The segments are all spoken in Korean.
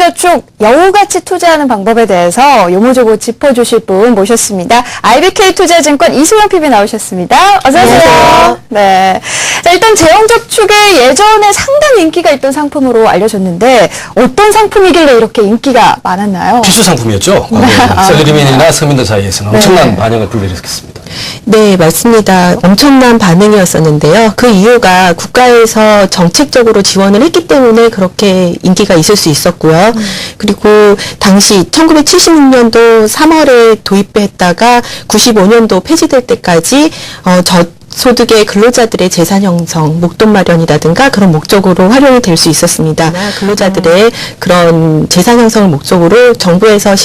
재형저축 여우같이 투자하는 방법에 대해서 요모조모 짚어주실 분 모셨습니다. IBK투자증권 이수영 PB 나오셨습니다. 어서 오세요. 안녕하세요. 네. 자, 일단 재형저축에 예전에 상당히 인기가 있던 상품으로 알려졌는데 어떤 상품이길래 이렇게 인기가 많았나요? 필수 상품이었죠. 셀러리맨이나 서민들 사이에서는 엄청난 반응을 불러일으켰습니다. 네, 맞습니다. 엄청난 반응이었었는데요. 그 이유가 국가에서 정책적으로 지원을 했기 때문에 그렇게 인기가 있을 수 있었고요. 그리고 당시 1976년도 3월에 도입했다가 95년도 폐지될 때까지 저소득의 근로자들의 재산 형성, 목돈 마련이라든가 그런 목적으로 활용이 될 수 있었습니다. 근로자들의 그런 재산 형성을 목적으로 정부에서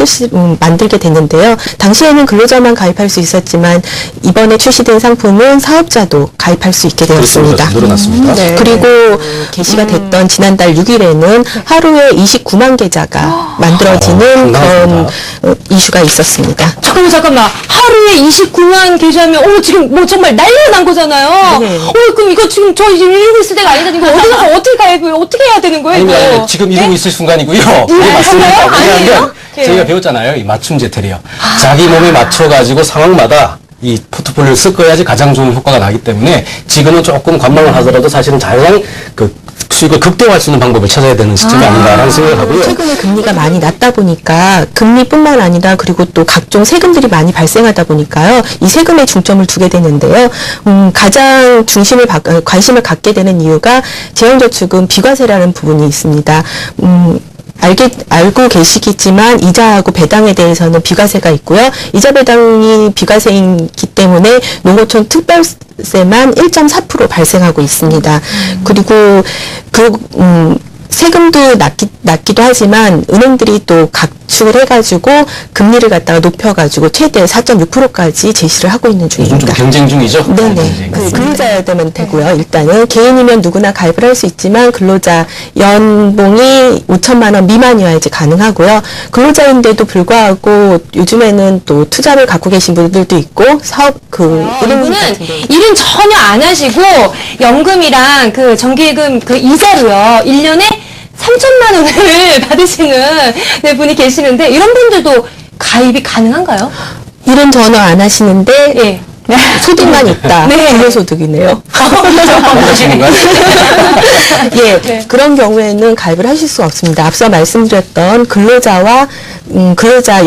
만들게 됐는데요. 당시에는 근로자만 가입할 수 있었지만 이번에 출시된 상품은 사업자도 가입할 수 있게 되었습니다. 늘어났습니다. 네. 그리고 게시가 됐던 지난달 6일에는 하루에 29만 계좌가 만들어지는 그런 이슈가 있었습니다. 잠깐만. 하루에 29만 계좌면, 지금 뭐 정말 난리가 난 거잖아요. 네. 그럼 이거 지금 저희 지금 이러고 있을 때가 아니다. 이거 어디 가서 어떻게 가입해요? 어떻게 해야 되는 거예요? 아니, 이거? 지금 이러고 있을 순간이고요. 이게 맞습니다. 아니에요? 왜냐하면 예. 저희가 배웠잖아요. 이 맞춤 재테리어. 자기 몸에 맞춰가지고 상황마다 이 포트폴리오를 섞어야지 가장 좋은 효과가 나기 때문에 지금은 조금 관망을 하더라도 사실은 자연 수익을 극대화할 수 있는 방법을 찾아야 되는 시점이 아닌가라는 생각을 하고요. 최근에 금리가 많이 낮다 보니까 금리뿐만 아니라 그리고 또 각종 세금들이 많이 발생하다 보니까요. 이 세금에 중점을 두게 되는데요. 가장 관심을 갖게 되는 이유가 재형저축은 비과세라는 부분이 있습니다. 알고 계시겠지만 이자하고 배당에 대해서는 비과세가 있고요. 이자 배당이 비과세이기 때문에 농어촌 특별세만 1.4% 발생하고 있습니다. 그리고 세금도 낮기도 하지만 은행들이 또 각축을 해가지고 금리를 갖다가 높여가지고 최대 4.6%까지 제시를 하고 있는 요즘 좀 중입니다. 경쟁 중이죠. 네네. 근로자여야만 되고요. 일단은 개인이면 누구나 가입을 할 수 있지만 근로자 연봉이 5천만 원 미만이어야지 가능하고요. 근로자인데도 불구하고 요즘에는 또 투자를 갖고 계신 분들도 있고 이분은 일은 전혀 안 하시고 연금이랑 그 정기예금 그 이자로요. 1년에 3천만 원을 받으시는 분이 계시는데 이런 분들도 가입이 가능한가요? 일은 전혀 안 하시는데 예. 소득만 있다. 네. 불로소득이네요. 예, 네. 그런 경우에는 가입을 하실 수 없습니다. 앞서 말씀드렸던 근로자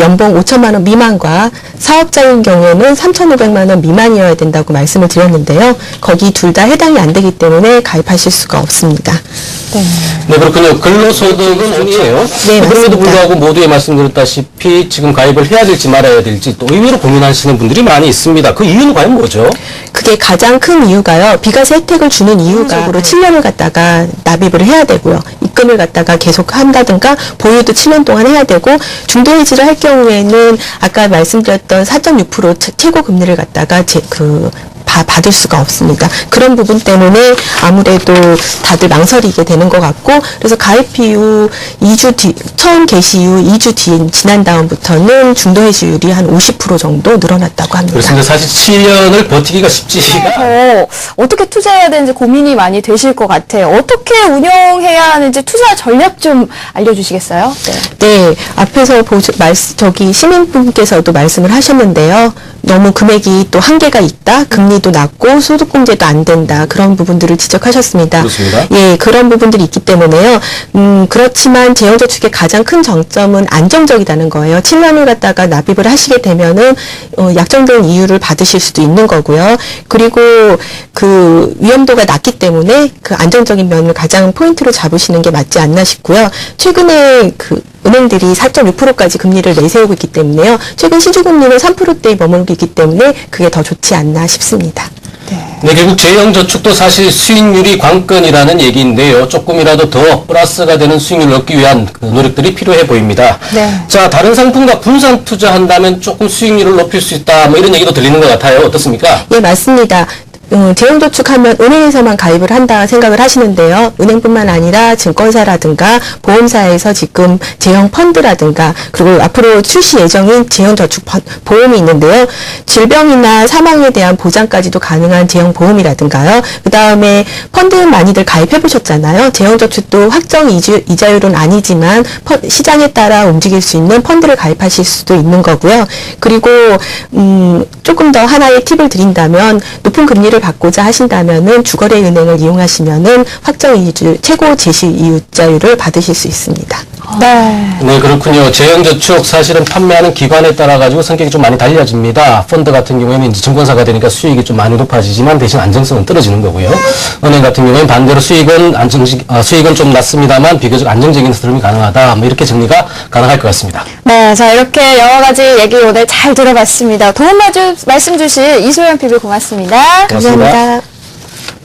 연봉 5천만 원 미만과 사업자인 경우에는 3,500만 원 미만이어야 된다고 말씀을 드렸는데요. 거기 둘 다 해당이 안 되기 때문에 가입하실 수가 없습니다. 네, 그렇군요. 근로소득은 아니에요. 네, 그럼에도 맞습니다. 불구하고 모두에 말씀드렸다시피 지금 가입을 해야 될지 말아야 될지 또 의외로 고민하시는 분들이 많이 있습니다. 그 이유는 과연 뭐죠? 그게 가장 큰 이유가요. 비과세 혜택을 주는 이유가 7년을 갖다가 납입을 해야 되고요. 입금을 갖다가 계속 한다든가 보유도 7년 동안 해야 되고 중도해지를 할 경우에는 아까 말씀드렸던 4.6% 최고 금리를 갖다가 받을 수가 없습니다. 그런 부분 때문에 아무래도 다들 망설이게 되는 것 같고 그래서 가입 이후 2주 뒤 처음 개시 이후 2주 뒤 지난 다음부터는 중도 해지율이 한 50% 정도 늘어났다고 합니다. 그렇습니다. 사실 7년을 버티기가 쉽지가 더 어떻게 투자해야 되는지 고민이 많이 되실 것 같아요. 어떻게 운영해야 하는지 투자 전략 좀 알려주시겠어요? 네, 앞에서 시민분께서도 말씀을 하셨는데요. 너무 금액이 또 한계가 있다, 금리도 낮고 소득공제도 안 된다 그런 부분들을 지적하셨습니다. 그렇습니다. 예, 그런 부분들이 있기 때문에요. 그렇지만 재형저축의 가장 큰 장점은 안정적이라는 거예요. 7년을 갖다가 납입을 하시게 되면은 약정된 이율을 받으실 수도 있는 거고요. 그리고 그 위험도가 낮기 때문에 그 안정적인 면을 가장 포인트로 잡으시는 게 맞지 않나 싶고요. 최근에 은행들이 4.6%까지 금리를 내세우고 있기 때문에요. 최근 시중금리는 3%대에 머물고 있기 때문에 그게 더 좋지 않나 싶습니다. 네, 결국 재형저축도 사실 수익률이 관건이라는 얘기인데요. 조금이라도 더 플러스가 되는 수익률을 얻기 위한 그 노력들이 필요해 보입니다. 네. 자, 다른 상품과 분산 투자한다면 조금 수익률을 높일 수 있다. 뭐 이런 얘기도 들리는 것 같아요. 어떻습니까? 예, 맞습니다. 재형저축하면 은행에서만 가입을 한다 생각을 하시는데요. 은행뿐만 아니라 증권사라든가 보험사에서 지금 재형 펀드라든가 그리고 앞으로 출시 예정인 재형저축 보험이 있는데요. 질병이나 사망에 대한 보장까지도 가능한 재형 보험이라든가요. 그 다음에 펀드 많이들 가입해 보셨잖아요. 재형저축도 확정 이자율은 아니지만 시장에 따라 움직일 수 있는 펀드를 가입하실 수도 있는 거고요. 그리고 조금 더 하나의 팁을 드린다면 높은 금리를 받고자 하신다면은 주거래 은행을 이용하시면은 확정 이율 최고 제시 이자율을 받으실 수 있습니다. 네. 네, 그렇군요. 재형저축 사실은 판매하는 기관에 따라 가지고 성격이 좀 많이 달라집니다. 펀드 같은 경우에는 이제 증권사가 되니까 수익이 좀 많이 높아지지만 대신 안정성은 떨어지는 거고요. 은행 같은 경우에는 반대로 수익은 좀 낮습니다만 비교적 안정적인 흐름이 가능하다. 뭐 이렇게 정리가 가능할 것 같습니다. 네, 자 이렇게 여러 가지 얘기 오늘 잘 들어봤습니다. 도움 말씀 주실 이소연 PB 고맙습니다. 고맙습니다. 감사합니다.